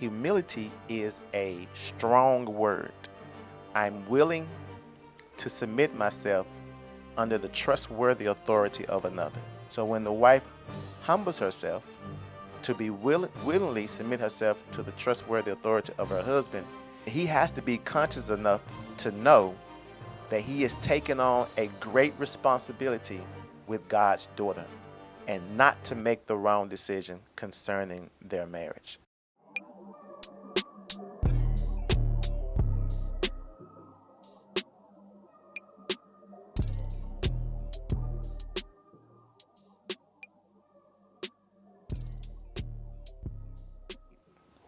Humility is a strong word. I'm willing to submit myself under the trustworthy authority of another. So when the wife humbles herself to be willingly submit herself to the trustworthy authority of her husband, he has to be conscious enough to know that he is taking on a great responsibility with God's daughter and not to make the wrong decision concerning their marriage.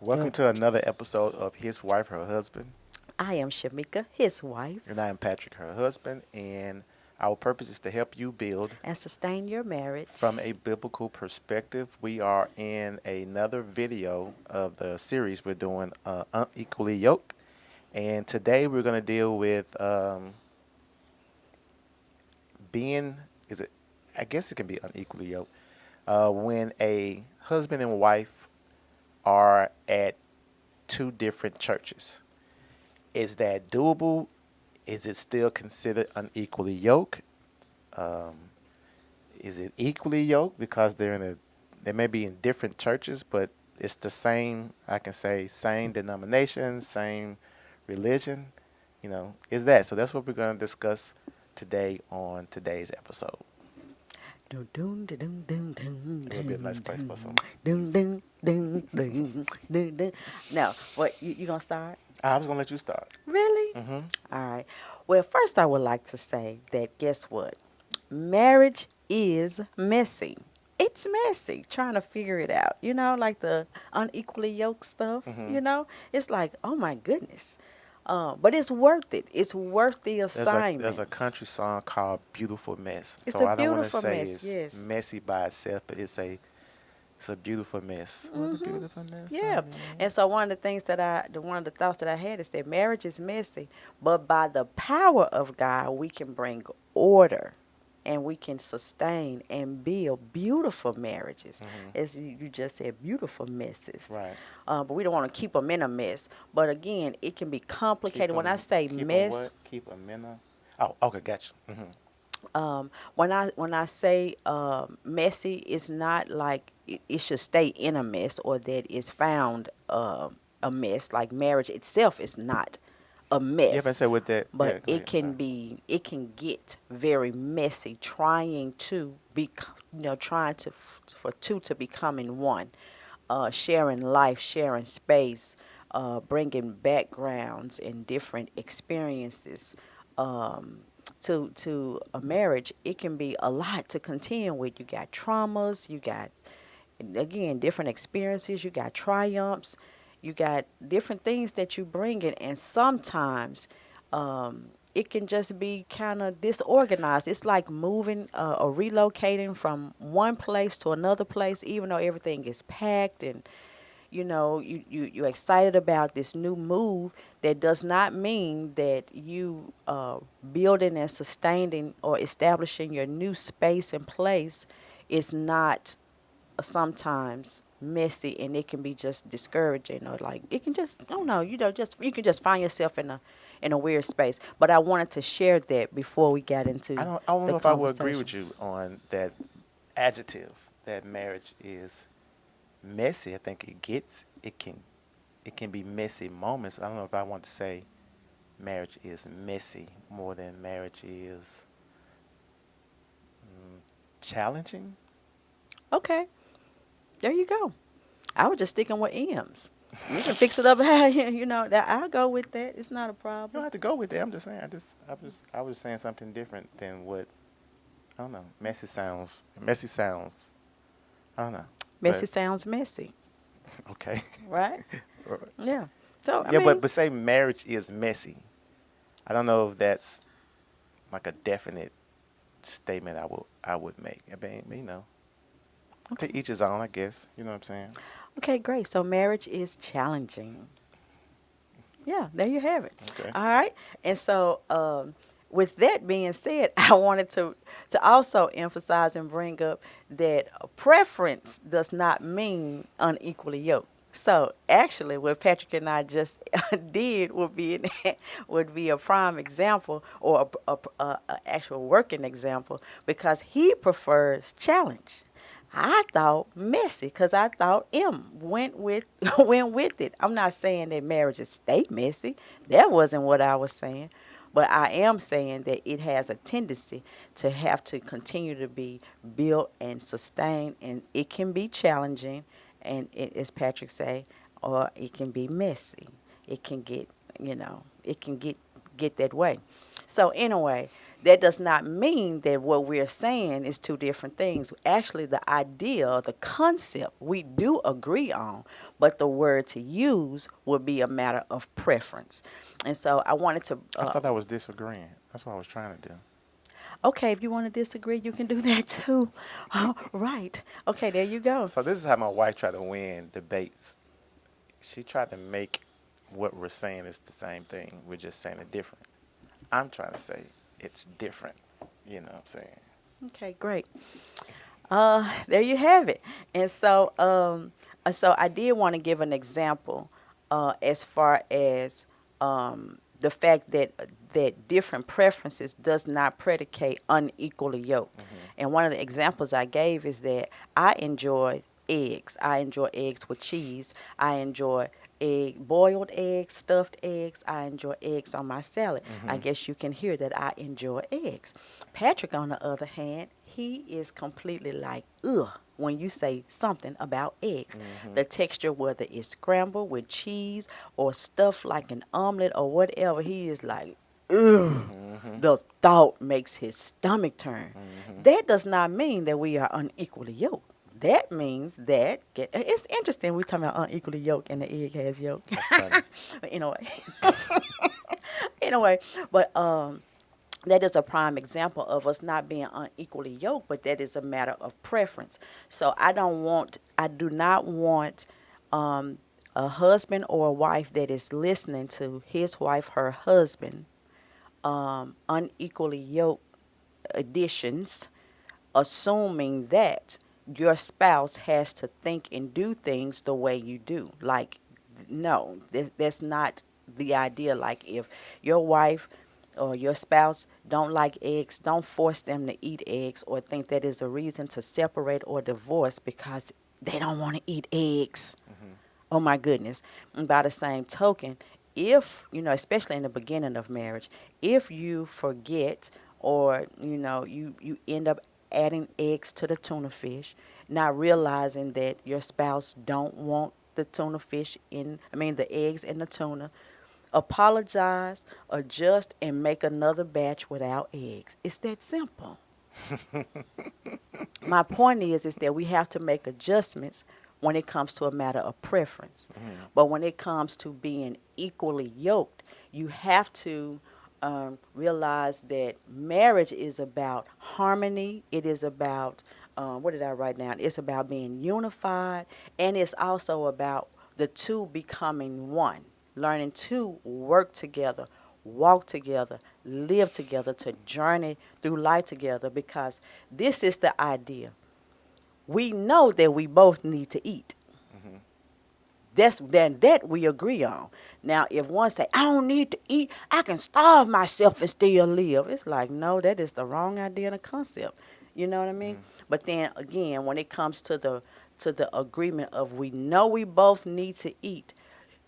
Welcome And to another episode of His Wife, Her Husband. I am SHEMIKA, his wife, And I am Patrick, her husband. And our purpose is to help you build and sustain your marriage. from a biblical perspective. We are in another video of the series we're doing, Unequally Yoked. And today we're going to deal with being, is it, I guess it can be unequally yoked, when a husband and wife are at two different churches. Is that doable? Is it still considered unequally yoked? Um, is it equally yoked because they may be in different churches, but it's the same, I can say, same denomination, same religion, is that. So that's what we're going to discuss today on today's episode. Dun, dun, dun, dun, dun, dun, It would be a nice place for some dun, music. dun, dun, dun, dun, dun. Now, what, you going to start? I was going to let you start. Really? Mm-hmm. All right. Well, first I would like to say that guess what? Marriage is messy. It's messy trying to figure it out. Like the unequally yoked stuff, Mm-hmm. It's like, oh my goodness. But it's worth it. It's worth the There's assignment. a country song called "Beautiful Mess." It's So a I don't want to beautiful say mess, it's yes. messy by itself, but it's a beautiful mess. What a beautiful mess. Yeah. And so one of the thoughts that I had is that marriage is messy, but by the power of God, we can bring order and we can sustain and build beautiful marriages. Mm-hmm. As you just said, beautiful messes. Right. But we don't want to keep them in a mess. But again, it can be complicated. When I say Keep them mess, what? Keep them in a. Oh, okay, gotcha. Mm-hmm. when I say messy, it's not like it should stay in a mess or that it's found a mess. Like marriage itself is not a Yeah, but I mess, said with that. but Yeah, go ahead. I'm sorry. it can get very messy trying to be, trying to for two to become in one, sharing life, sharing space, bringing backgrounds and different experiences. Um, to a marriage, it can be a lot to contend with. You got traumas, you got, again, different experiences, you got triumphs, you got different things that you bring in, and sometimes it can just be kind of disorganized. It's like moving or relocating from one place to another place, even though everything is packed and you're excited about this new move. That does not mean that you building and sustaining or establishing your new space and place is not sometimes messy, and it can be just discouraging, or like it can just, I don't know, just you can just find yourself in a weird space. But I wanted to share that before we got into I don't the know if I would agree with conversation. you on that adjective that marriage is messy. I think it can be messy moments. I don't know if I want to say marriage is messy more than marriage is challenging. Okay, there you go. I was just sticking with M's. You can fix it up how that. I'll go with that. It's not a You don't problem. have to go with that. I'm just saying. I was saying something different than what I don't know. Messy sounds. Messy sounds. I don't know. Messy But sounds messy, okay. right? Yeah. So I Yeah, but mean, but say marriage is messy. I don't know if that's like a definite statement I would make. I mean, to each his own, I guess. You know what I'm saying? okay, great. So marriage is challenging. Yeah, there you have it. Okay. All right. And so, with that being said, I wanted to also emphasize and bring up that preference does not mean unequally yoked. So actually, what Patrick and I just did would be a prime example or a actual working example because he prefers challenge. I thought messy because I thought M went with went with it. I'm not saying that marriages stay messy. That wasn't what I was saying. But I am saying that it has a tendency to have to continue to be built and sustained, and it can be challenging, and as Patrick say, or it can be messy. It can get, it can get that way. So anyway, that does not mean that what we're saying is two different things. Actually, the idea, the concept, we do agree on, but the word to use would be a matter of preference. And so I wanted to, I thought I was disagreeing. That's what I was trying to do. okay, if you want to disagree, you can do that too. Right. Okay, there you go. So this is how my wife tried to win debates. She tried to make what we're saying is the same thing. We're just saying it different. I'm trying to say it's different. You know what I'm saying? Okay, great. There you have it. And so I did want to give an example as far as the fact that different preferences does not predicate unequally yoked. Hmm. And one of the examples I gave is that I enjoy eggs. I enjoy eggs with cheese. I enjoy boiled eggs, stuffed eggs. I enjoy eggs on my salad. I Hmm. guess you can hear that I enjoy eggs. Patrick, on the other hand, he is completely like, ugh, when you say something about eggs. Hmm. The texture, whether it's scrambled with cheese or stuffed like an omelet or whatever, he is like, ugh. Hmm. The thought makes his stomach turn. Hmm. That does not mean that we are unequally yoked. That means that it's interesting. We're talking about unequally yoked and the egg has yolk. That's funny. Anyway, anyway, but that is a prime example of us not being unequally yoked, but that is a matter of preference. So I do not want um, a husband or a wife that is listening to his wife, her husband, unequally yoked additions, assuming that your spouse has to think and do things the way you do. Like, no, that's not the idea. Like, if your wife or your spouse don't like eggs, don't force them to eat eggs or think that is a reason to separate or divorce because they don't want to eat eggs. Hmm. Oh my goodness. And by the same token, if, especially in the beginning of marriage, if you forget or, you end up adding eggs to the tuna fish, not realizing that your spouse don't want the tuna fish the eggs in the tuna, apologize, adjust, and make another batch without eggs. It's that simple. My point is that we have to make adjustments when it comes to a matter of preference. Hmm. But when it comes to being equally yoked, you have to realize that marriage is about harmony. It is about, what did I write down? It's about being unified, and it's also about the two becoming one, learning to work together, walk together, live together, to journey through life together, because this is the idea. We know that we both need to eat. Hmm. That we agree on. Now, if one say, I don't need to eat, I can starve myself and still live. It's like, no, that is the wrong idea and a concept. You know what I mean? Hmm. But then again, when it comes to the agreement of we know we both need to eat,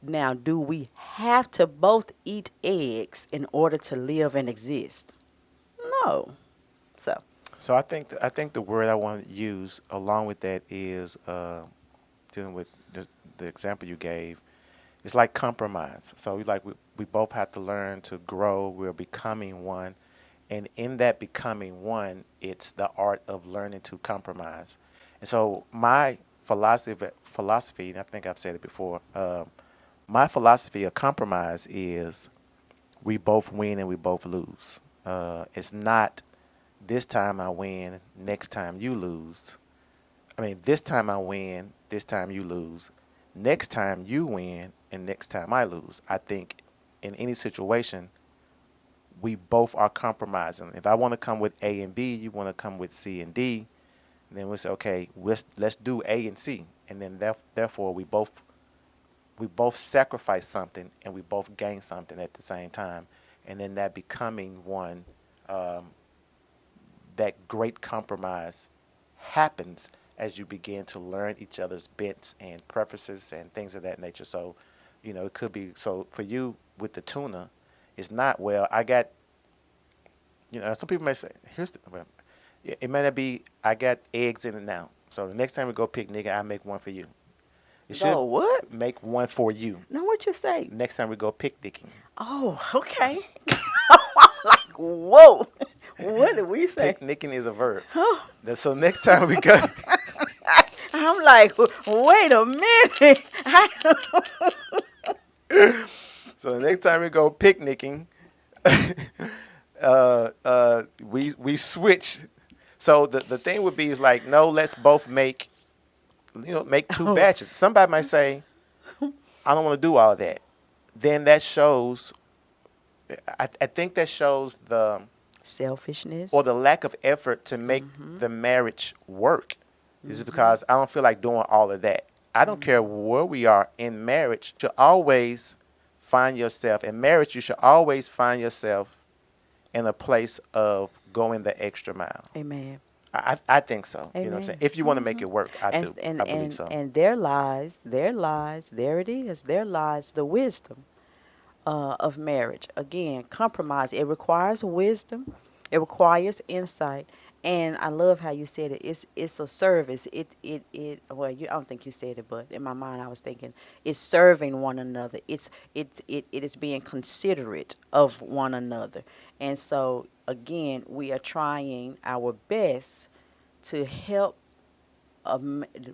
now do we have to both eat eggs in order to live and exist? No. So, So I think the word I want to use along with that is dealing with the example you gave. It's like compromise. So we both have to learn to grow. We're becoming one, and in that becoming one, it's the art of learning to compromise. And so my philosophy, and I think I've said it before. My philosophy of compromise is we both win and we both lose. It's not this time I win, next time you lose. I mean, this time I win, this time you lose. Next time you win, and next time I lose. I think in any situation, we both are compromising. If I want to come with A and B, you want to come with C and D, then we say, okay, let's do A and C, and then therefore we both we both sacrifice something and we both gain something at the same time, and then that becoming one, um, that great compromise happens as you begin to learn each other's bents and preferences and things of that nature. So, it could be so for you with the tuna, it's not well. I got some people may say here's the well, it may not be I got eggs in it now. So the next time we go picnic, I make one for you. It should Go what? make one for you. Now what you say? Next time we go picnicking. Oh, okay. I'm like, whoa. What did we say? Picnicking is a verb. Oh, So next time we go, I'm like, wait a minute. so the next time we go picnicking, we switch. So the thing would be is like, no, let's both make two batches. Somebody might say, I don't want to do all that. Then that shows, I think that shows the Selfishness. or the lack of effort to make the marriage work. This is because I don't feel like doing all of that. I don't care where we are in marriage. You should always find yourself in marriage. You should always find yourself in a place of going the extra mile. Amen. I think so. You know what I'm Amen. saying? If you want to make it work, I do. And, I believe so. and there lies, there it is, there lies the wisdom of marriage. Again, compromise. It requires wisdom. It requires insight. And I love how you said it. It's a service. Well, I don't think you said it, but in my mind I was thinking it's serving one another. It is being considerate of one another. And so again, we are trying our best to help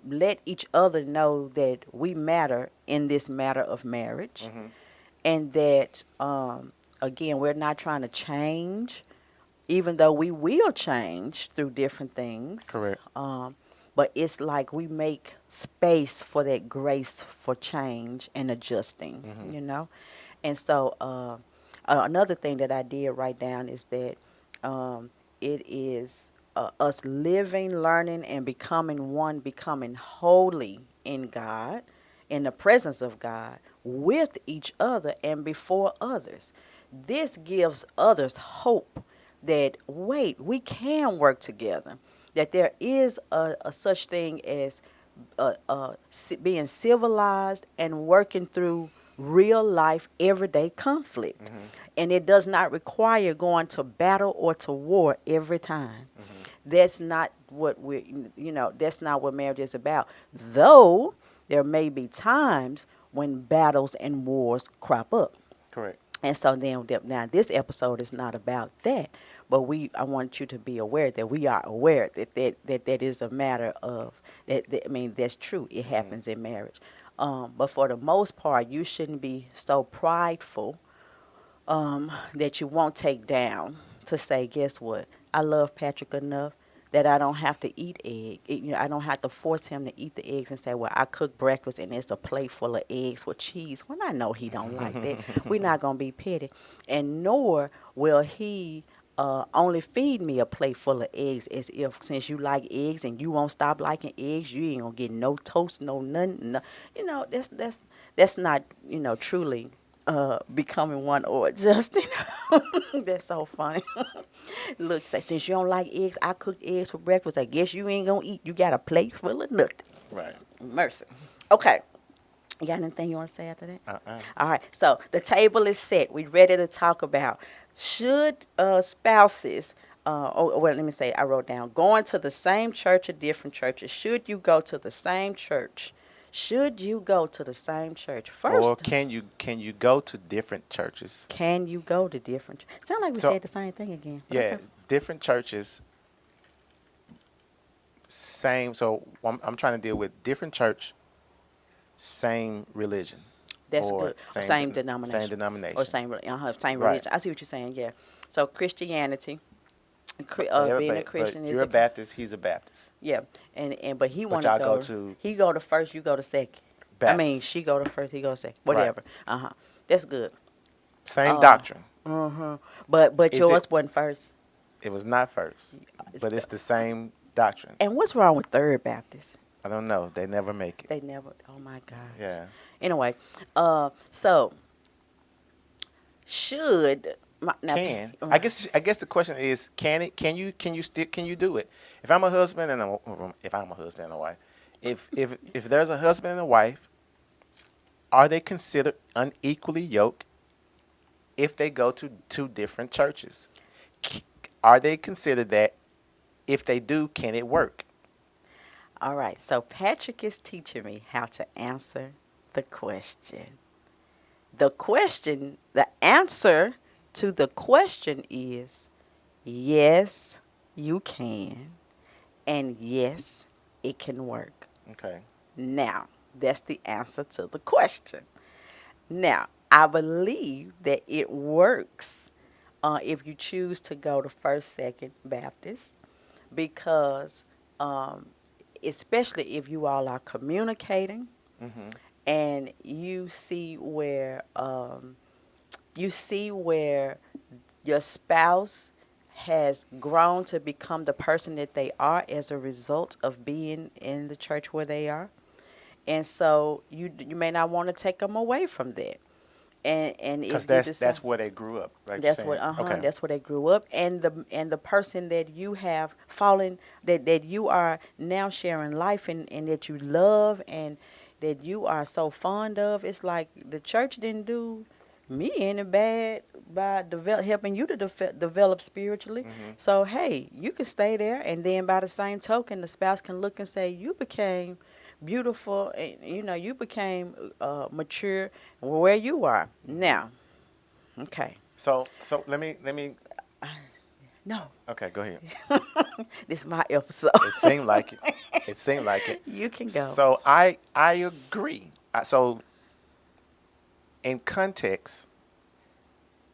let each other know that we matter in this matter of marriage, and that again, we're not trying to change, even though we will change through different things. Correct. But it's like we make space for that grace for change and adjusting, And so another thing that I did write down is that it is us living, learning, and becoming one, becoming holy in God, in the presence of God, with each other and before others. This gives others hope that, wait, we can work together, that there is a such thing as being civilized and working through real life, everyday conflict. And it does not require going to battle or to war every time. That's not what that's not what marriage is about. Though there may be times when battles and wars crop up. Correct. And so then, now this episode is not about that, but I want you to be aware that we are aware that is a matter of that. I mean, that's true. It happens in marriage, but for the most part, you shouldn't be so prideful that you won't take down to say, guess what? I love Patrick enough that I don't have to eat egg. I don't have to force him to eat the eggs and say, well, I cook breakfast and it's a plate full of eggs with cheese. When I know he don't like that, we're not going to be petty. And nor will he only feed me a plate full of eggs as if since you like eggs and you won't stop liking eggs, you ain't going to get no toast, no nothing. No. That's not, truly becoming one or adjusting. That's so funny. Look, say, since you don't like eggs, I cooked eggs for breakfast. I guess you ain't gonna eat. You got a plate full of nothing. Right. Mercy. Okay. You got anything you want to say after that? Uh-uh. All right. So the table is set. We're ready to talk about should spouses. Well, let me say. I wrote down going to the same church or different churches. Should you go to the same church? Should you go to the same church first? Or can you go to different churches? Can you go to different? Sound like we said the same thing again. Yeah, Okay. different churches. Same. So I'm trying to deal with different church, same religion. That's or good. Same denomination. Same denomination. Or same Right. religion. I see what you're saying. Yeah. So Christianity, being a Christian but is you're a Baptist. He's a Baptist. yeah. But he But want to y'all go. go to He go to first. You go to second. I mean, Baptist. she go to first. He go to second. Right. Whatever. That's good. Same doctrine. But Is yours it- wasn't first. It was not first, but it's the same doctrine. And what's wrong with Third Baptist? I don't know. They never make it. They never. Oh my God. Yeah. Anyway, so should my, now, Can I guess the question is, can it? Can you do it? If I'm a husband and if I'm a husband and a wife, if there's a husband and a wife, are they considered unequally yoked if they go to two different churches? K- Are they considered that? If they do, can it work? all right. So Patrick is teaching me how to answer the question. The answer to the question is yes, you can, and yes, it can work. Okay. Now, that's the answer to the question. Now, I believe that it works if you choose to go to First, Second Baptist because, um, especially if you all are communicating Mhm. and you see where your spouse has grown to become the person that they are as a result of being in the church where they are, and so you may not want to take them away from that. And Because if you decide that's where they grew up, like you're that's what saying. Okay. that's where they grew up, and the person that you have fallen that you are now sharing life and that you love and that you are so fond of, it's like the church didn't do me any bad by helping you to develop spiritually. Mhm. So hey, you can stay there, and then by the same token, the spouse can look and say you became beautiful, and you became mature where you are Mhm. now. Okay. So let me. No, Okay, go ahead. this is my episode. It seemed like it. It seemed like it. You can go. So I agree. So in context,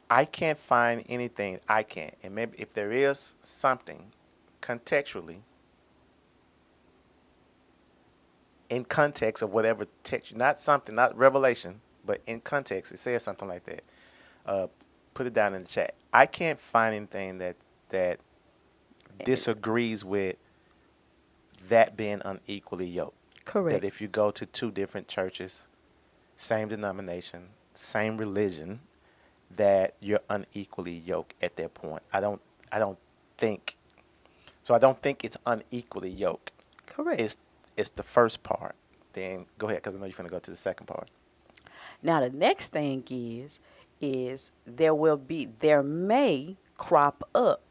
I can't find anything. I can't. And maybe if there is something contextually, in context of whatever text, not something, not revelation, but in context, it says something like that. Uh, put it down in the chat. I can't find anything that disagrees with that being unequally yoked. That Correct. if you go to two different churches, same denomination, same religion, that you're unequally yoked at that point. I don't think so. I don't think it's unequally yoked. Correct. It's it's the first part. Then go ahead, because I know you're gonna go to the second part. Now the next thing is there may crop up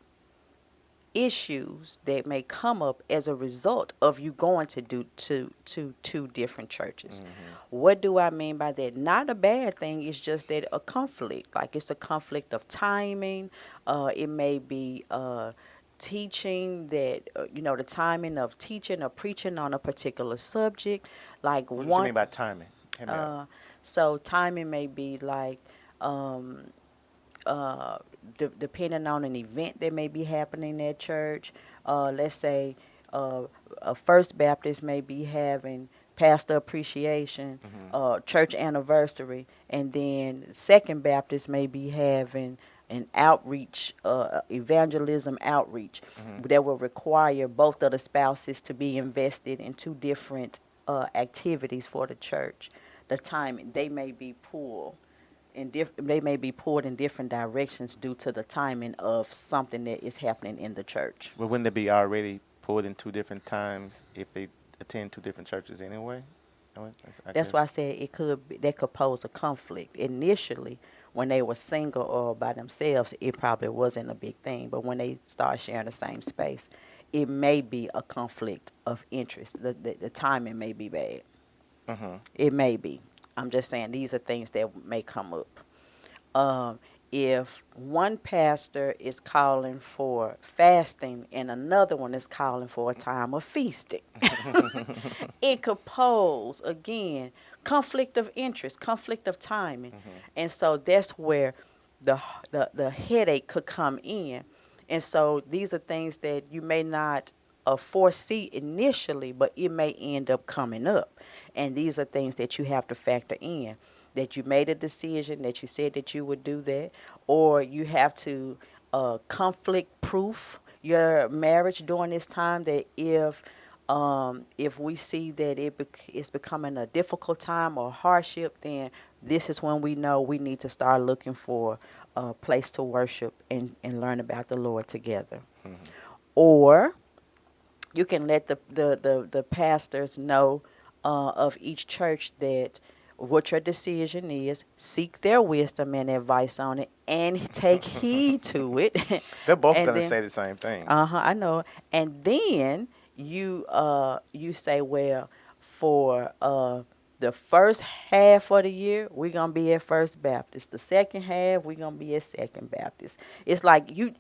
issues that may come up as a result of you going to do to two different churches. Hmm. What do I mean by that? Not a bad thing. It's just that a conflict. Like it's a conflict of timing. It may be teaching that the timing of teaching or preaching on a particular subject. Like What do you one, mean by timing? Hit me up. uh, so timing may be like. Um, uh, Depending on an event that may be happening at church. Let's say uh, a First Baptist may be having pastor appreciation, Hmm. church anniversary, and then Second Baptist may be having an outreach, evangelism outreach Hmm. that will require both of the spouses to be invested in two different activities for the church. The timing they may be pulled they may be pulled in different directions due to the timing of something that is happening in the church. But wouldn't it be already pulled in two different times if they attend two different churches anyway? I That's guess. why I said that could pose a conflict. Initially, when they were single or by themselves, it probably wasn't a big thing. But when they start sharing the same space, it may be a conflict of interest. The timing may be bad. Hmm. It may be. I'm just saying these are things that may come up. um, if one pastor is calling for fasting and another one is calling for a time of feasting, it could pose, again, conflict of interest, conflict of timing. Hmm. And so that's where the headache could come in. And so these are things that you may not foresee initially, but it may end up coming up. And these are things that you have to factor in, that you made a decision, that you said that you would do that, or you have to conflict proof your marriage during this time, that if If we see that it's becoming a difficult time or hardship, then this is when we know we need to start looking for a place to worship and learn about the Lord together. Hmm. Or you can let the pastors know of each church that what your decision is, seek their wisdom and advice on it, and take heed to it. They're both And gonna then say the same thing. I know. And then you say, well, for the first half of the year, we're gonna be at First Baptist. The second half, we're gonna be at Second Baptist. It's like you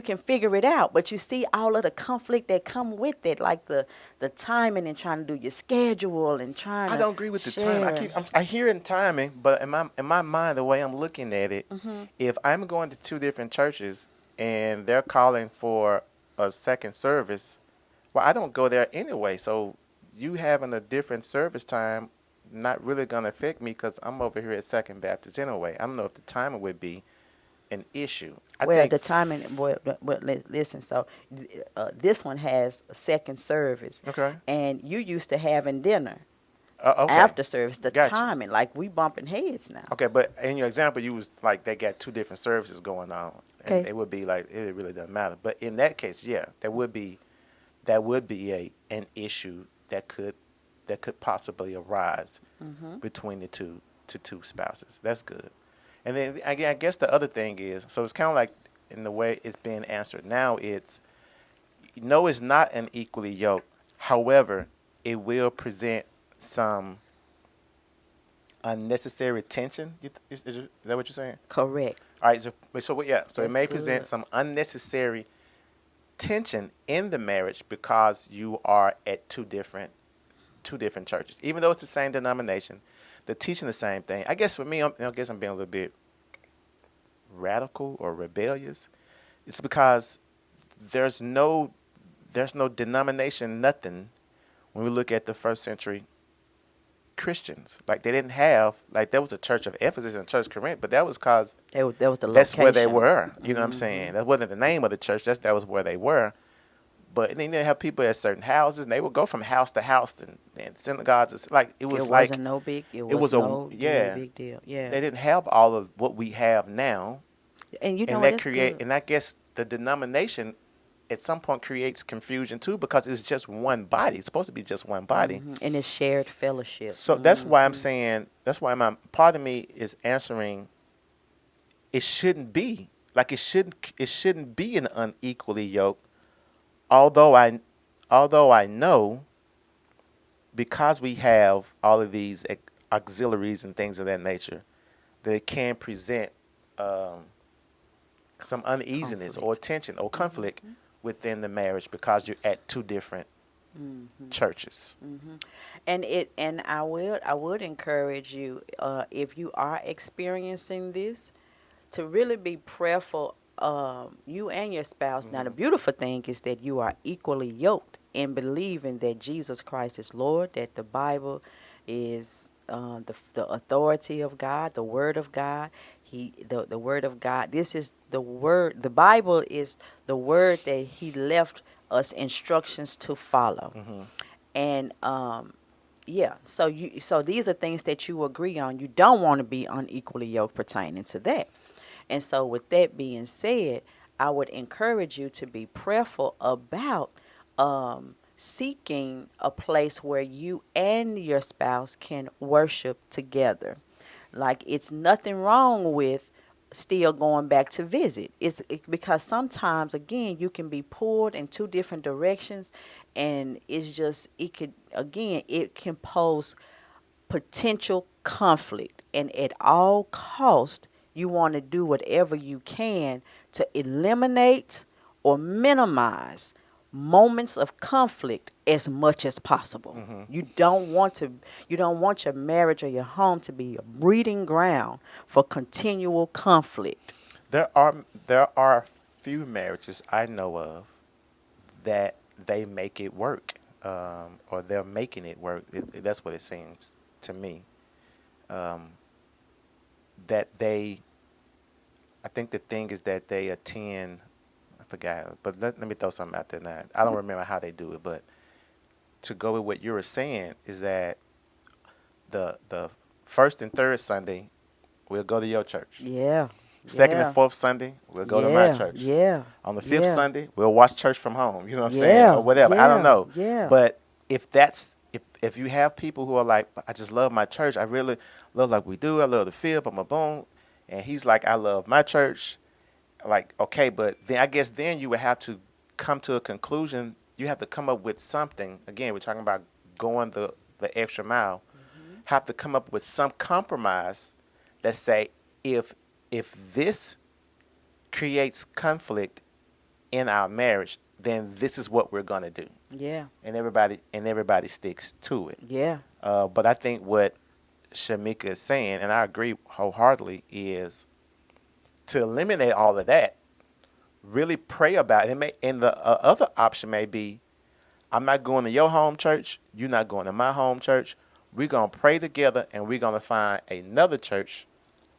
can figure it out, but you see all of the conflict that come with it, like the timing and trying to do your schedule and trying I to don't agree with the time. share. I hear in timing, but in my mind, the way I'm looking at it, if I'm going to two different churches and they're calling for a second service, well, I don't go there anyway. So you having a different service time not really gonna affect me because I'm over here at Second Baptist anyway. I don't know if the timing would be an issue. I Well, think. the timing. Well, listen. So, this one has a second service, Okay. and you used to having dinner Okay. after service. The Gotcha. timing, like we bumping heads now. Okay, but in your example, you was like they got two different services going on, and Okay. it would be like it really doesn't matter. But in that case, yeah, that would be a an issue that could possibly arise Mm-hmm. between the two spouses. That's good. And then again, I guess the other thing is, so it's kind of like in the way it's being answered now, it's no, it's not unequally yoked. However, it will present some unnecessary tension. Is that what you're saying? Correct. All right. So it That's may present good. some unnecessary tension in the marriage because you are at two different churches, even though it's the same denomination, the teaching the same thing. I guess for me, I guess I'm being a little bit radical or rebellious. It's because there's no there's no denomination, nothing. When we look at the first century Christians, like they didn't have like there was a church of Ephesus and a church of Corinth, but that was because That was the that's where they location. were. You know what I'm Mm-hmm. saying? That wasn't the name of the church. That was where they were. But then they have people at certain houses, and they would go from house to house and synagogues. It's like it It was like wasn't no big. It it was was a no really yeah. big deal. Yeah. They didn't have all of what we have now, And you know and what? that That's create good. and I guess the denomination at some point creates confusion too because it's just one body. It's supposed to be just one body. And it's shared fellowship. So that's why I'm saying that's why my part of me is answering it shouldn't be like it shouldn't be an unequally yoked. Although I know because we have all of these auxiliaries and things of that nature that it can present um, some uneasiness or Conflict. tension or conflict within the marriage because you're at two different churches. And I would encourage you, if you are experiencing this, to really be prayerful, you and your spouse. Now, the Hmm. beautiful thing is that you are equally yoked in believing that Jesus Christ is Lord, that the Bible is the authority of God, the Word of God. The Word of God. This is the Word. The Bible is the Word that He left us instructions to follow. Hmm. And yeah, so these are things that you agree on. You don't want to be unequally yoked pertaining to that. And so, with that being said, I would encourage you to be prayerful about seeking a place where you and your spouse can worship together. Like, it's nothing wrong with still going back to visit. Because sometimes, again, you can be pulled in two different directions, and it can pose potential conflict, and at all cost you want to do whatever you can to eliminate or minimize moments of conflict as much as possible. Hmm. You don't want your marriage or your home to be a breeding ground for continual conflict. There are few marriages I know of that they make it work, or they're making it work. That's what it seems to me. Um, that they, I think the thing is that they attend. I forgot, but let me throw something out there now. I don't remember how they do it, but to go with what you were saying is that the first and third Sunday we'll go to your church. Yeah. Second and Yeah. fourth Sunday we'll go to my Yeah. church. Yeah. On the fifth Yeah. Sunday we'll watch church from home. You know what I'm saying, or Yeah. whatever. I don't Yeah. know, Yeah. but if you have people who are like, I just love my church. I really love like we do. I love the fib. I'm a boom, and he's like, I love my church. Like, okay, but then I guess then you would have to come to a conclusion. You have to come up with something. Again, we're talking about going the extra mile. Have to come up with some compromise that say if this creates conflict in our marriage, then this is what we're gonna do, Yeah. and everybody sticks to it. Yeah. But I think what Shamika is saying, and I agree wholeheartedly, is to eliminate all of that. Really pray about it. And the other option may be, I'm not going to your home church. You're not going to my home church. We're gonna pray together, and we're gonna find another church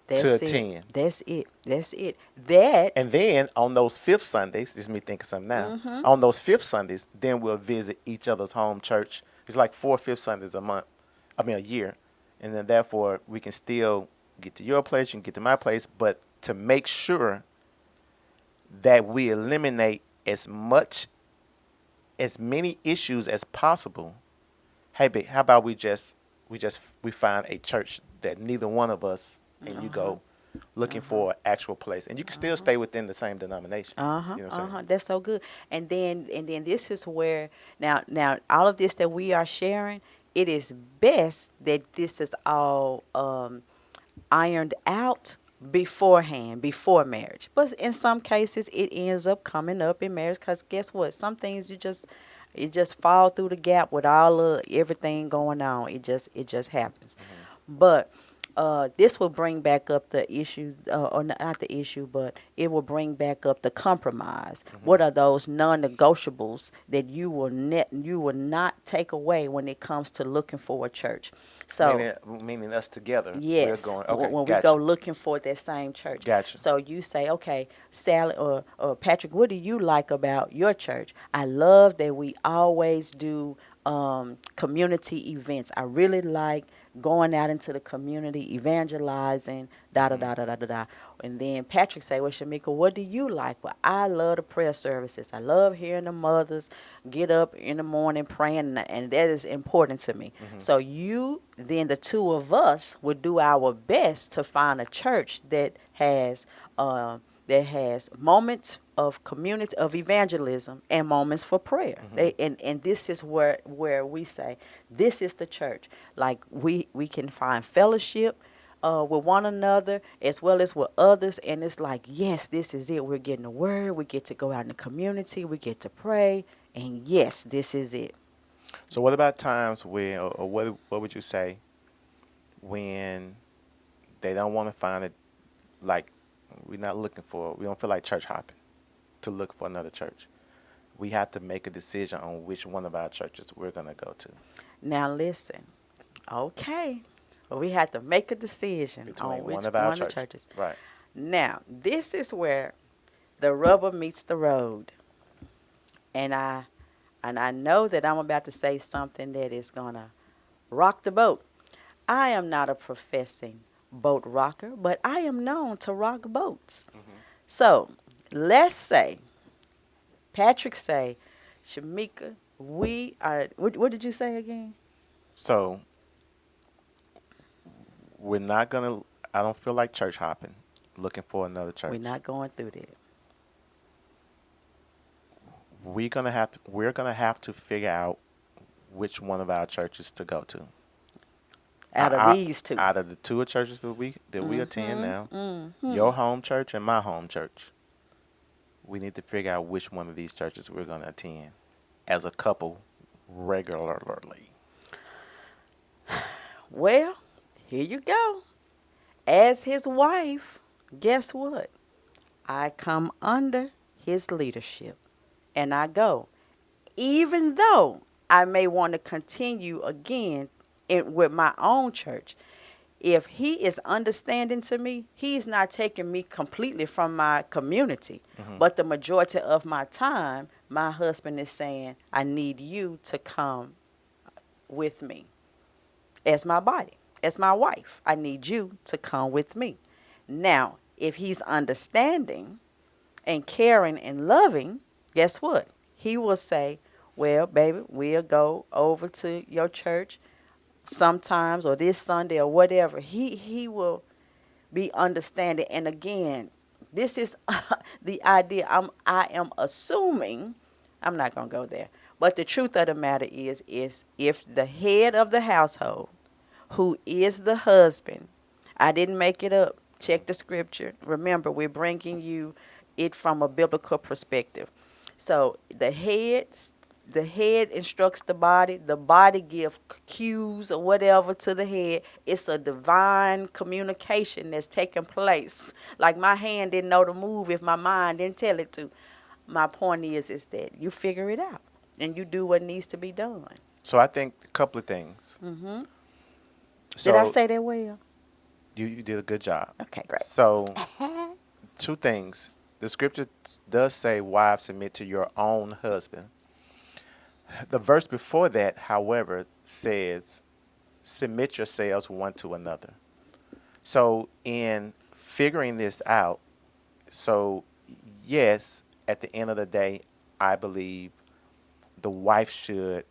to That's it. attend. That's it. That's it. That. And then on those fifth Sundays, this is me thinking something now. Mm-hmm. On those fifth Sundays, then we'll visit each other's home church. It's like 4 fifth Sundays a month. I mean a year, and then therefore we can still get to your place, you can get to my place, but to make sure that we eliminate as many issues as possible. Hey, babe, how about we find a church that neither one of us, and you go looking for an actual place, and you can still stay within the same denomination. Uh-huh. You know what I'm Uh-huh. saying? That's so good. And then this is where now all of this that we are sharing, it is best that this is all ironed out beforehand, before marriage. But in some cases, it ends up coming up in marriage because guess what? Some things it just fall through the gap with all of everything going on. It just happens. But this will bring back up the issue, or not the issue, but it will bring back up the compromise. What are those non-negotiables that you will not take away when it comes to looking for a church? So Meaning us together, we're yes, going. Okay, when we go gotcha, looking for that same church. gotcha. So you say, okay, Sally or Patrick, what do you like about your church? I love that we always do community events. I really like going out into the community, evangelizing, da da da da da da da. And then Patrick say, well, Shamika, what do you like? Well, I love the prayer services. I love hearing the mothers get up in the morning praying, and that is important to me. So then the two of us would do our best to find a church that has moments of community of evangelism and moments for prayer. And this is where we say this is the church. Like we can find fellowship with one another as well as with others, and it's like, yes, this is it. We're getting the word. We get to go out in the community. We get to pray, and yes, this is it. So what about times when, or what would you say when they don't want to find it, like we don't feel like church hopping to look for another church. We have to make a decision on which one of our churches we're gonna go to Now listen, okay, we have to make a decision between on which one of our one of the churches. churches. Right. Now this is where the rubber meets the road, and I know that I'm about to say something that is gonna rock the boat. I am not a professing boat rocker, but I am known to rock boats. So let's say Patrick say, Shamika, we are. What did you say again? So we're not gonna. I don't feel like church hopping, looking for another church. We're not going through that. We're gonna have to figure out which one of our churches to go to. Out of these two. Out of the two churches that we attend now, your home church and my home church, we need to figure out which one of these churches we're gonna attend as a couple regularly. Well, here you go. As his wife, guess what? I come under his leadership and I go. Even though I may want to continue again with my own church, if he is understanding to me, he's not taking me completely from my community. But the majority of my time, my husband is saying, I need you to come with me as my body, as my wife. I need you to come with me. Now, if he's understanding and caring and loving, guess what? He will say, well, baby, we'll go over to your church sometimes or this Sunday or whatever. He will be understanding. And again, this is the idea. I am assuming, I'm not gonna go there. But the truth of the matter is if the head of the household, who is the husband, I didn't make it up. Check the scripture. Remember, we're bringing you it from a biblical perspective. So the head instructs the body gives cues or whatever to the head. It's a divine communication that's taking place. Like my hand didn't know to move if my mind didn't tell it to. My point is that you figure it out and you do what needs to be done. So I think a couple of things. Hmm. Did I So say that well? you did a good job. Okay, great. So two things. The scripture does say, wives, submit to your own husband. The verse before that, however, says, submit yourselves one to another. So in figuring this out, so yes, at the end of the day, I believe the wife should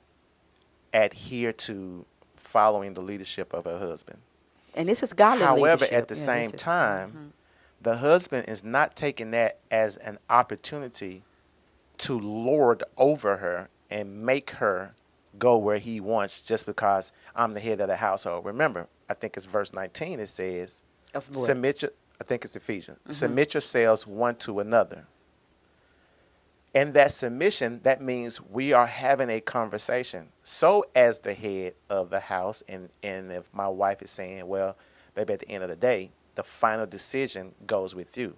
adhere to following the leadership of her husband. And this is godly However, at leadership. the Yeah, same this is. time, the husband is not taking that as an opportunity to lord over her and make her go where he wants just because I'm the head of the household. Remember, I think it's verse 19. It says, Of what? submit your, I think it's Ephesians, submit yourselves one to another. And that submission, that means we are having a conversation. So as the head of the house, and if my wife is saying, well, baby, at the end of the day, the final decision goes with you.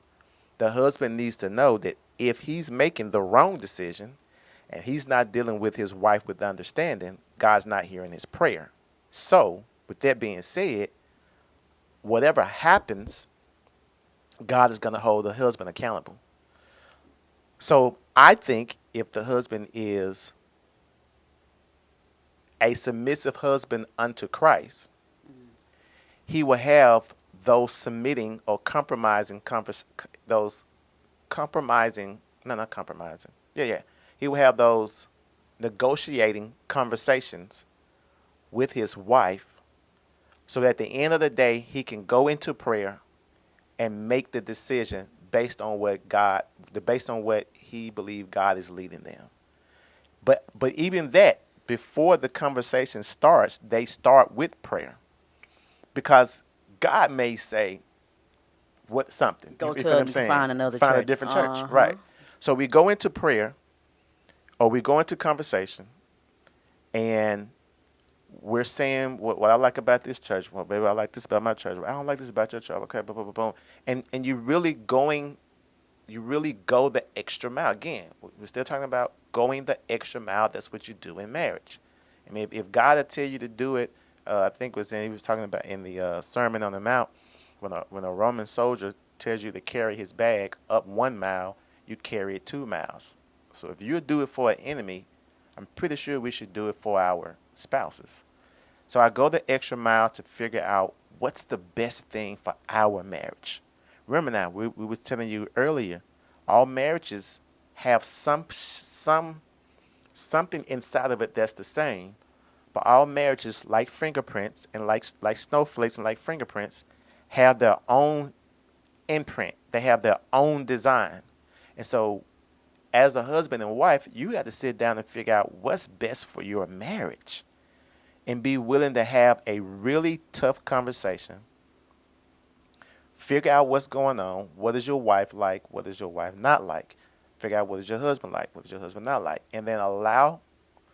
The husband needs to know that if he's making the wrong decision and he's not dealing with his wife with understanding, God's not hearing his prayer. So, with that being said, whatever happens, God is going to hold the husband accountable. So, I think if the husband is a submissive husband unto Christ, he will have those submitting or compromising, those compromising, no, not compromising. Yeah. He will have those negotiating conversations with his wife so that at the end of the day, he can go into prayer and make the decision based on what he believed God is leading them. But even that, before the conversation starts, they start with prayer. Because God may say, what something. Go You feel what I'm to saying? find another Find a church. different church. Uh huh. Right. So we go into prayer or we go into conversation and we're saying what I like about this church. Well, baby, I like this about my church. Well, I don't like this about your church. Okay, boom, boom, boom, boom. And you really go the extra mile. Again, we're still talking about going the extra mile. That's what you do in marriage. I mean, if God had tell you to do it, I think he was talking about in the Sermon on the Mount, when a Roman soldier tells you to carry his bag up 1 mile, you carry it 2 miles. So if you do it for an enemy, I'm pretty sure we should do it for our spouses. So I go the extra mile to figure out what's the best thing for our marriage. Remember now, we was telling you earlier, all marriages have something inside of it that's the same, but all marriages, like fingerprints and like snowflakes and like fingerprints, have their own imprint. They have their own design. And so as a husband and wife, you got to sit down and figure out what's best for your marriage and be willing to have a really tough conversation. Figure out what's going on. What is your wife like? What is your wife not like? Figure out what is your husband like? What is your husband not like? And then allow.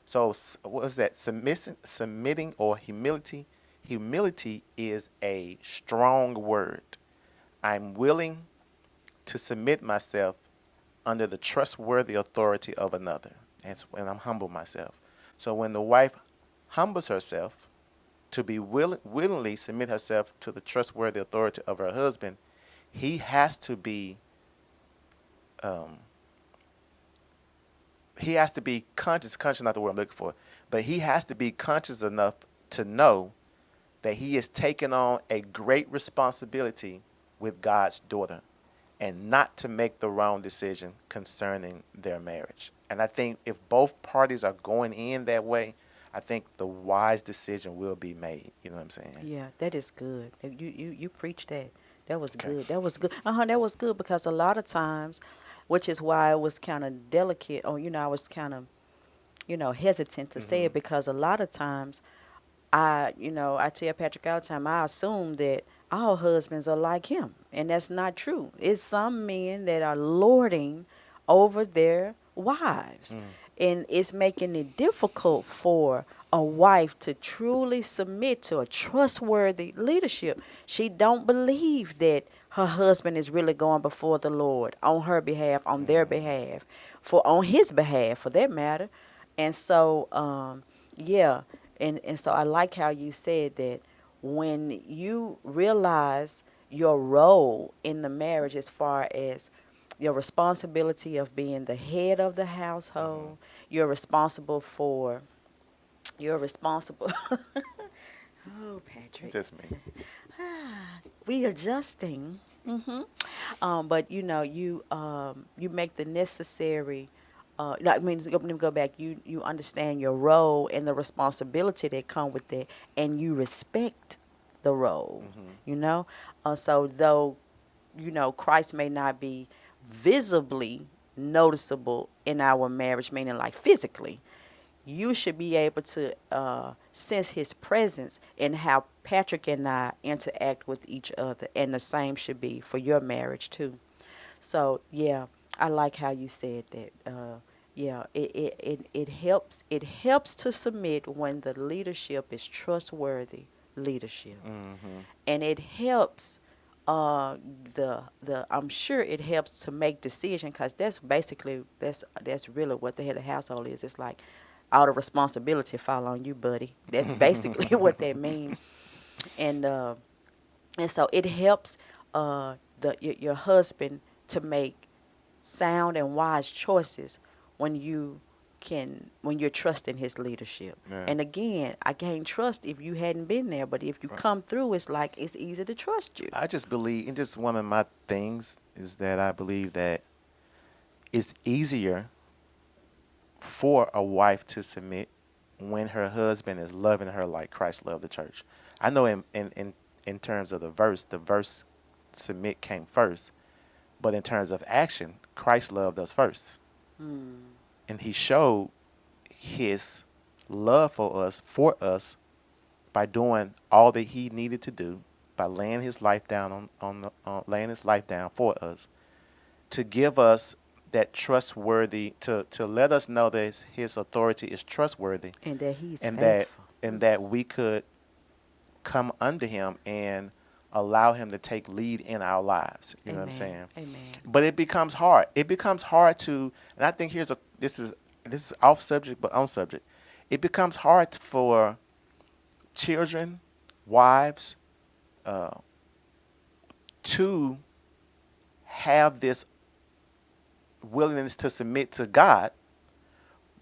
So what is that? Submitting or humility? Humility is a strong word. I'm willing to submit myself under the trustworthy authority of another. And I'm humble myself. So when the wife humbles herself to be willingly submit herself to the trustworthy authority of her husband, he has to be um, conscious, not the word I'm looking for, But he has to be conscious enough to know that he is taking on a great responsibility with God's daughter and not to make the wrong decision concerning their marriage. And I think if both parties are going in that way, I think the wise decision will be made. You know what I'm saying? Yeah, that is good. You preach that. That was Okay. good. That was good. That was good because a lot of times, which is why I was kind of delicate, or I was kind of hesitant to say Mm-hmm. it because a lot of times I tell Patrick all the time, I assume that all husbands are like him, and that's not true. It's some men that are lording over their wives, Mm. and it's making it difficult for a wife to truly submit to a trustworthy leadership. She don't believe that her husband is really going before the Lord on her behalf, on their behalf, on his behalf, for that matter. And so, yeah, and so I like how you said that when you realize your role in the marriage as far as your responsibility of being the head of the Mm-hmm. household, you're responsible for, you're responsible. Oh, It's Patrick, just me. we adjusting. But you make the necessary. No, I mean, let me go back. You understand your role and the responsibility that come with that, and you respect the role. Mm-hmm. You know, so though Christ may not be visibly noticeable in our marriage, meaning like physically, you should be able to sense his presence in how Patrick and I interact with each other, and the same should be for your marriage too. So yeah, I like how you said that. Yeah, it helps to submit when the leadership is trustworthy leadership, Mm-hmm. and it helps. Uh, the I'm sure it helps to make decision because that's really what the head of the household is. It's like all the responsibility fall on you, buddy. That's basically what that means. And and so it helps your husband to make sound and wise choices when you're trusting his leadership. Yeah. And again, I can't trust if you hadn't been there, but if you Right. come through, it's like it's easy to trust you. I just believe, and just one of my things is that I believe that it's easier for a wife to submit when her husband is loving her like Christ loved the church. I know in terms of the verse submit came first, but in terms of action, Christ loved us first. Hmm. And he showed his love for us by doing all that he needed to do, by laying his life down laying his life down for us, to give us that trustworthy, to let us know that his authority is trustworthy, And that he's and that faithful. and that we could come under him and allow him to take lead in our lives. You know what I'm Amen. saying? Amen. But it becomes hard. It becomes hard to, and I think this is off subject but on subject. It becomes hard for children, wives, uh, to have this willingness to submit to God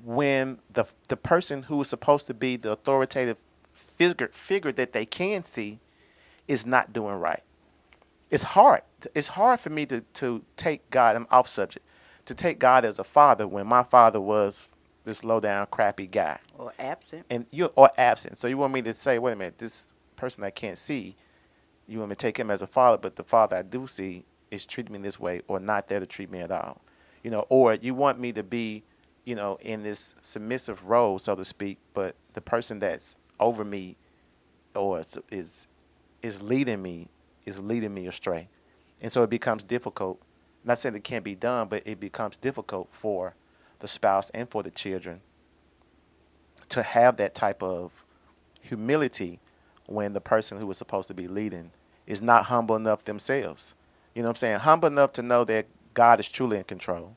when the person who is supposed to be the authoritative figure that they can see is not doing right. It's hard. It's hard for me to take God. I'm off subject. To take God as a father when my father was this low down, crappy guy, Or absent. and you are absent. So you want me to say, wait a minute, this person I can't see, you want me to take him as a father, but the father I do see is treating me this way or not there to treat me at all. Or you want me to be, in this submissive role, so to speak, but the person that's over me or is leading me is leading me astray. And so it becomes difficult. Not saying it can't be done, but it becomes difficult for the spouse and for the children to have that type of humility when the person who was supposed to be leading is not humble enough themselves. You know what I'm saying? Humble enough to know that God is truly in control.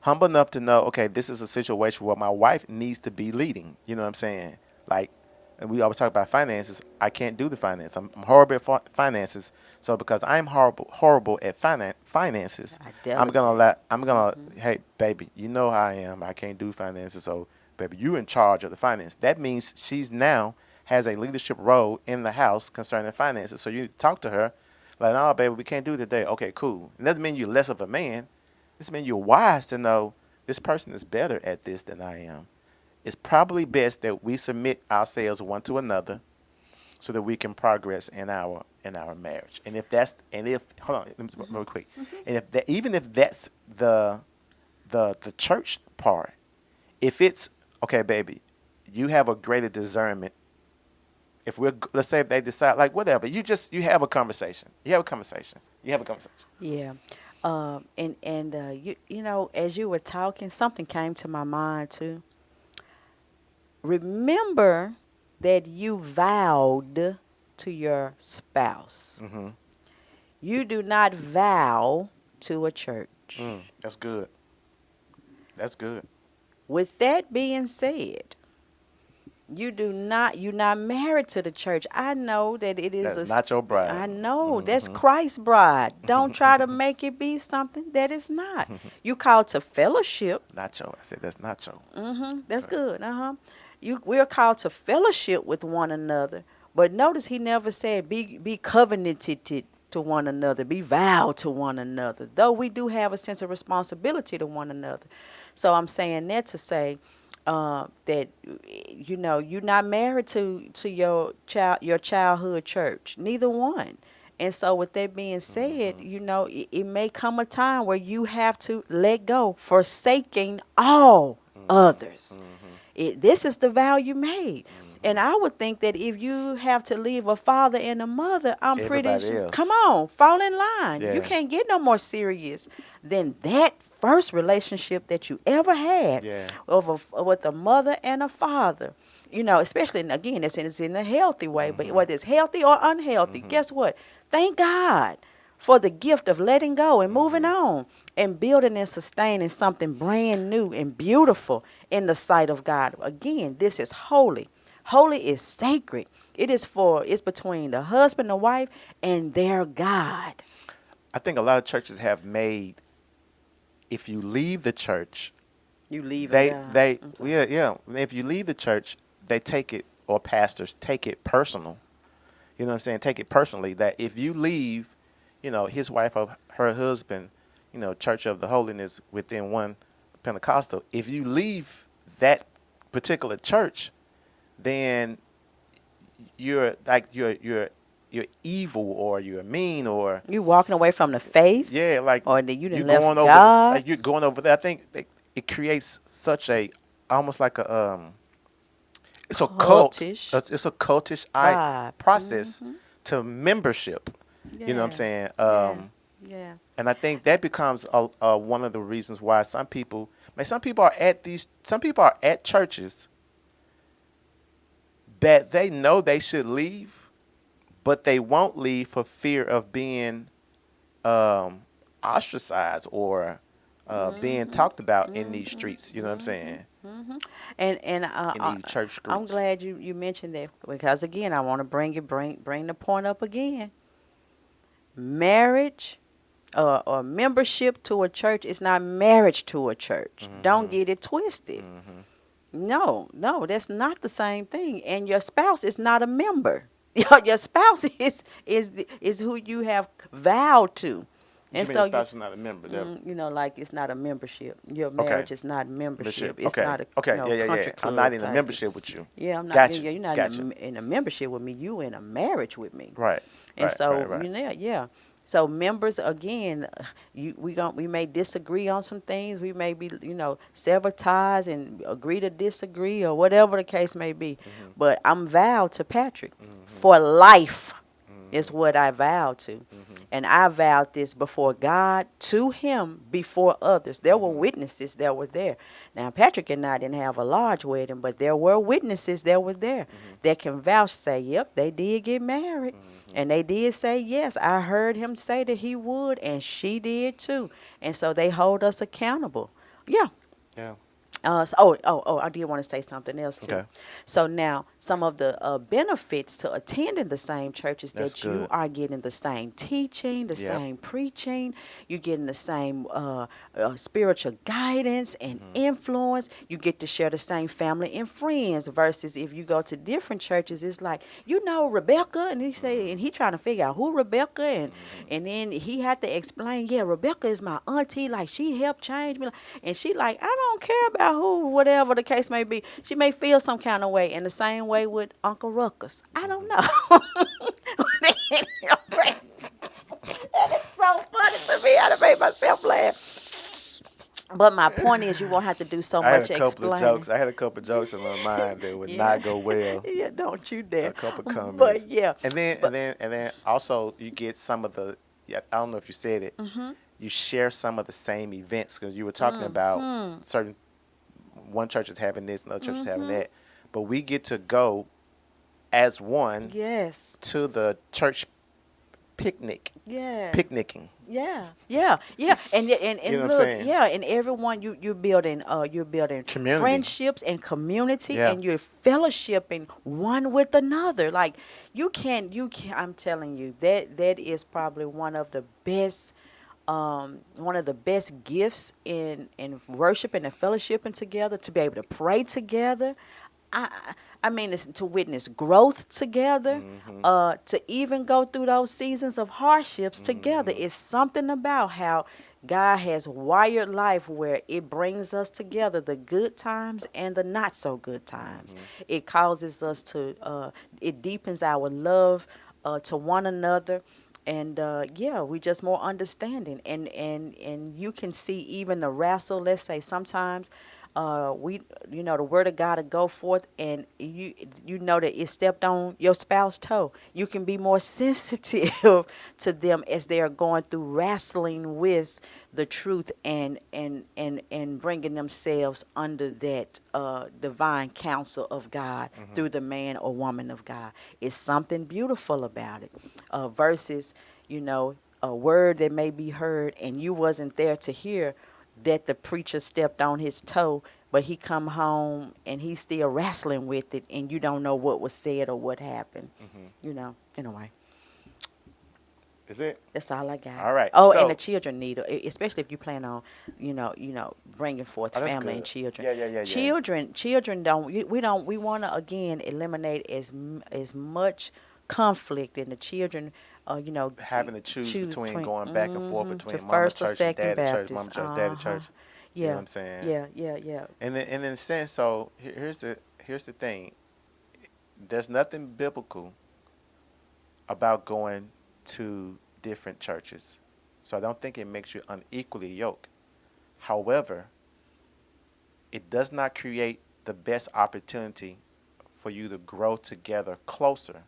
Humble enough to know, okay, this is a situation where my wife needs to be leading. You know what I'm saying? Like, and we always talk about finances. I can't do the finance. I'm horrible at finances. So because I'm horrible at finances, I I'm gonna delegate. let I'm gonna Hmm. hey baby, you know how I am. I can't do finances. So baby, you in charge of the finance. That means she's now has a leadership role in the house concerning finances. So you talk to her, like, no, baby, we can't do it today. Okay, cool. It doesn't mean you're less of a man. This means you're wise to know this person is better at this than I am. It's probably best that we submit ourselves one to another so that we can progress in our marriage. And if hold on, let me real quick. And if that, even if that's the church part, if it's okay, baby, you have a greater discernment. If let's say if they decide like whatever, you have a conversation. You have a conversation. You have a conversation. Yeah. You know, as you were talking, something came to my mind too. Remember that you vowed to your spouse. Mm-hmm. You do not vow to a church. That's good. That's good. With that being said, you're not married to the church. I know that it is That's not your bride. I know that's Mm-hmm. Christ's bride. Don't try to make it be something that is not. You called to fellowship. Not your. I said that's not your. That's good. We're called to fellowship with one another. But notice he never said be covenanted to one another, be vowed to one another. Though we do have a sense of responsibility to one another. So I'm saying that to say that you know you're not married to your childhood church, neither one. And so with that being said, you know it may come a time where you have to let go, forsaking all others. This is the vow you made. And I would think that if you have to leave a father and a mother, I'm pretty Everybody sure. else. Come on, fall in line. Yeah. You can't get no more serious than that first relationship that you ever had Yeah. with a mother and a father. You know, especially, and again, it's in a healthy way, but whether it's healthy or unhealthy, guess what? Thank God for the gift of letting go and moving on and building and sustaining something brand new and beautiful in the sight of God. Again, this is holy. Holy is sacred. It's between the husband and wife and their God. I think a lot of churches have made, if you leave the church, You leave they God. they I'm sorry. yeah. If you leave the church, they take it, or pastors take it personal. You know what I'm saying? Take it personally that if you leave, you know, his wife or her husband, you know, Church of the Holiness within one Pentecostal, if you leave that particular church, then you're evil, or you're mean, or You walking away from the faith, yeah, like or that you you're didn't left going over God. like you're going over there. I think it creates such a almost like a it's a cult. Cultish It's a cultish vibe. process to membership. You know what I'm Yeah. saying? Yeah. And I think that becomes one of the reasons why some people some people are at churches that they know they should leave, but they won't leave for fear of being ostracized or being talked about in these streets. You know what I'm saying? And In these church I'm streets. glad you mentioned that because again I want to bring the point up again. Marriage or membership to a church is not marriage to a church. Don't get it twisted. No, that's not the same thing. And your spouse is not a member. Your spouse is who you have vowed to. What you mean, the spouse is not a member? You know, like it's not a membership. Your Okay. marriage is not membership. It's Okay. not a Okay. you know, Yeah. country club I'm not in a type. membership with you. Yeah, I'm not. Gotcha. You're not Gotcha. in a membership with me. You in a marriage with me. Right. And Right. so, Right. you know, yeah. So members again, we may disagree on some things. We may be, you know, sever ties and agree to disagree or whatever the case may be. But I'm vowed to Patrick for life. Is what I vowed to. And I vowed this before God, to him, before others. There were witnesses that were there. Now, Patrick and I didn't have a large wedding, but there were witnesses that were there that can vouch, say, yep, they did get married. And they did say yes. I heard him say that he would, and she did too. And so they hold us accountable. Yeah. Yeah. I did want to say something else too. Okay, So now, some of the benefits to attending the same church is that's that you good. are getting the same teaching, the Yep. same preaching. You're getting the same spiritual guidance and Hmm. influence. You get to share the same family and friends. Versus if you go to different churches, it's like, Rebecca, and he say, and he trying to figure out who Rebecca, Hmm. and then he had to explain, yeah, Rebecca is my auntie, like she helped change me. And she like, I don't care about who, whatever the case may be. She may feel some kind of way. In the same way with Uncle Ruckus. I don't Hmm. know. That is so funny to me. I done made myself laugh. But my point is, you won't have to do so I had a much couple of explaining. jokes. I had a couple of jokes in my mind that would Yeah, not go well. yeah. Don't you dare. A couple comments, But yeah, but and then also you get some of the. Yeah, I don't know if you said it. mhm, You share some of the same events because you were talking about mhm, certain one church is having this, another church is having mhm. that, but we get to go as one Yes. to the church picnic, Yeah. picnicking. Yeah, yeah, yeah, You know and what I'm look, saying? yeah, and everyone you're building Community. friendships and community, Yeah. and you're fellowshipping one with another. Like you can. I'm telling you that is probably one of the best gifts in worshiping and fellowshipping together, to be able to pray together. I I mean, it's to witness growth together, Mm-hmm. to even go through those seasons of hardships together. Mm-hmm. It's something about how God has wired life where it brings us together, the good times and the not so good times. Mm-hmm. It causes us to, it deepens our love to one another. And yeah, we just more understanding, and you can see even the wrestle. Let's say sometimes we the word of God to go forth, and you know that it stepped on your spouse's toe. You can be more sensitive to them as they are going through wrestling with the truth, and bringing themselves under that divine counsel of God Mm-hmm. through the man or woman of God. It's something beautiful about it, versus a word that may be heard and you wasn't there to hear, that the preacher stepped on his toe, but he come home and he's still wrestling with it, and you don't know what was said or what happened. Mm-hmm. Anyway, Is it? that's all I got. All right. Oh, and the So, children need, especially if you plan on, bringing forth oh, that's family and good. children. Yeah, yeah, yeah, yeah. Children don't. We want to again eliminate as much conflict in the children. Having to choose Choose between between going back and forth to between mama First or church and Second daddy church, Baptist. mama church, daddy church. You know what Yeah, I'm saying? yeah, yeah, yeah. And in a sense, so here's the thing. There's nothing biblical about going to different churches. So I don't think it makes you unequally yoked. However, it does not create the best opportunity for you to grow together closer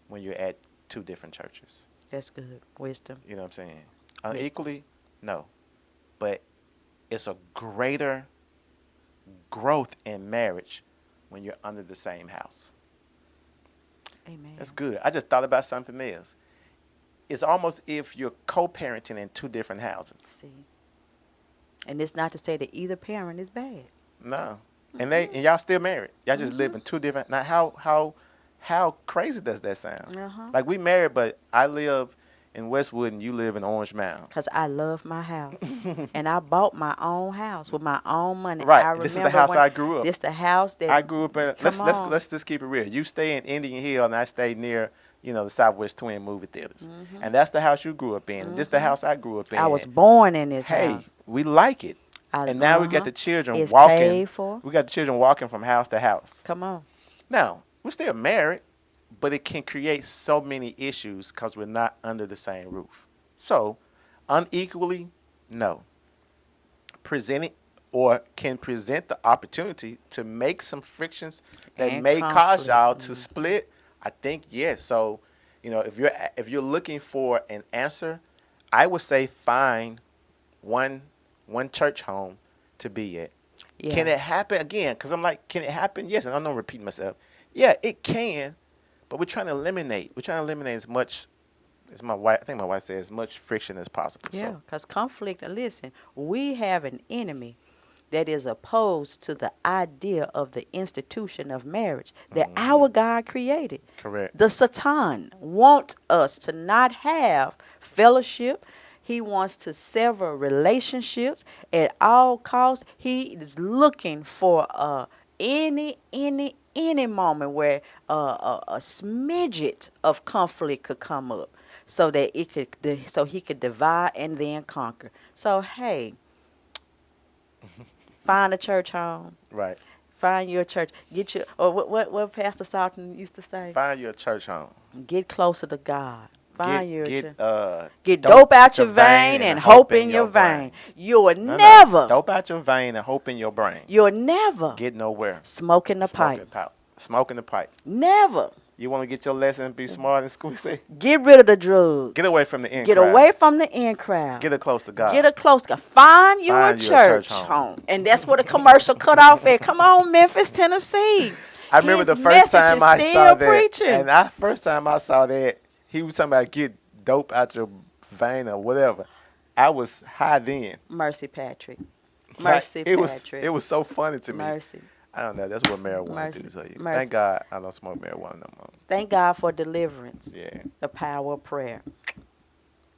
when you're at two different churches. That's good. Wisdom, You know what I'm saying? wisdom. Unequally, no. But it's a greater growth in marriage when you're under the same house. Amen. That's good. I just thought about something else. It's almost if you're co-parenting in two different houses. See, and it's not to say that either parent is bad. No. And y'all still married. Y'all just live Mhm. in two different. Now how crazy does that sound? Uh huh. Like we married, but I live in Westwood and you live in Orange Mound. 'Cause I love my house, and I bought my own house with my own money. Right. I This is the remember house when I grew up. this the house that. I grew up in. Come on. Let's just keep it real. You stay in Indian Hill, and I stay near, the Southwest Twin movie theaters, Mhm. and that's the house you grew up in. And this the Mhm. house I grew up I was in. born in this Hey, house. we like it, I and now we got huh. the children It's walking. paid for. We got the children walking from house to house. Come on. Now we're still married, but it can create so many issues because we're not under the same roof. So, unequally, no. Present it or can present the opportunity to make some frictions that And may cause conflict. y'all to split. I think yes. So, if you're looking for an answer, I would say find one one church home to be at. Can Yeah. it happen again? Because I'm like, can it happen? Yes, and I know I'm repeating myself. Yeah, it can, but we're trying to eliminate. We're trying to eliminate as much as my wife. I think my wife said as much friction as possible. Yeah. So 'Cause conflict. Listen, we have an enemy that is opposed to the idea of the institution of marriage that our God created. Correct. The Satan wants us to not have fellowship. He wants to sever relationships at all costs. He is looking for any moment where a smidget of conflict could come up, so that so he could divide and then conquer. So hey, find a church home. Right. Find your church. Get your, or what Pastor Salton used to say. Find your church home. Get closer to God. Find your church. Get dope dope out out your your vein vein and and hope hope in in your your vein. brain. You'll No, never, dope out your vein and hope in your brain. you'll never Get nowhere. smoking the Smoking pipe. pipe. Smoking the pipe. Never. You want to get your lesson and be smart in school? Say, Get rid of the drugs. get away from the in Get crowd. away from the in crowd. Get it close to God. Get a close. Find you a Find you a church church home. home. And that's what a commercial cut off at. Come on, Memphis, Tennessee. I remember His the first message time is I still saw that, preaching. and I first time I saw that, he was talking about get dope out your vein or whatever. I was high then. Mercy, Patrick. Like, Mercy, it was so funny to me. Mercy. I don't know. That's what marijuana Mercy. do to you. Mercy. Thank God I don't smoke marijuana no more. Thank God for deliverance. Yeah. The power of prayer.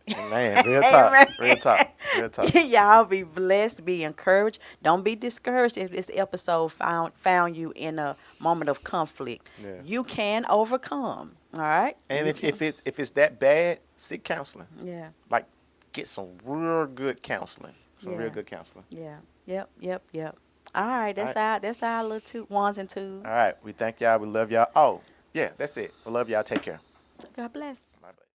Man, real talk. Amen. Real talk. Real talk. Y'all be blessed, be encouraged. Don't be discouraged if this episode found you in a moment of conflict. Yeah. You can overcome. All right? And You if it's that bad, seek counseling. yeah. Like get some real good counseling. Some Yeah. real good counseling. Yeah. Yep. All right, that's our little two ones and twos. All right. We thank y'all. We love y'all. Oh, yeah, that's it. We love y'all. Take care. God bless. Bye-bye.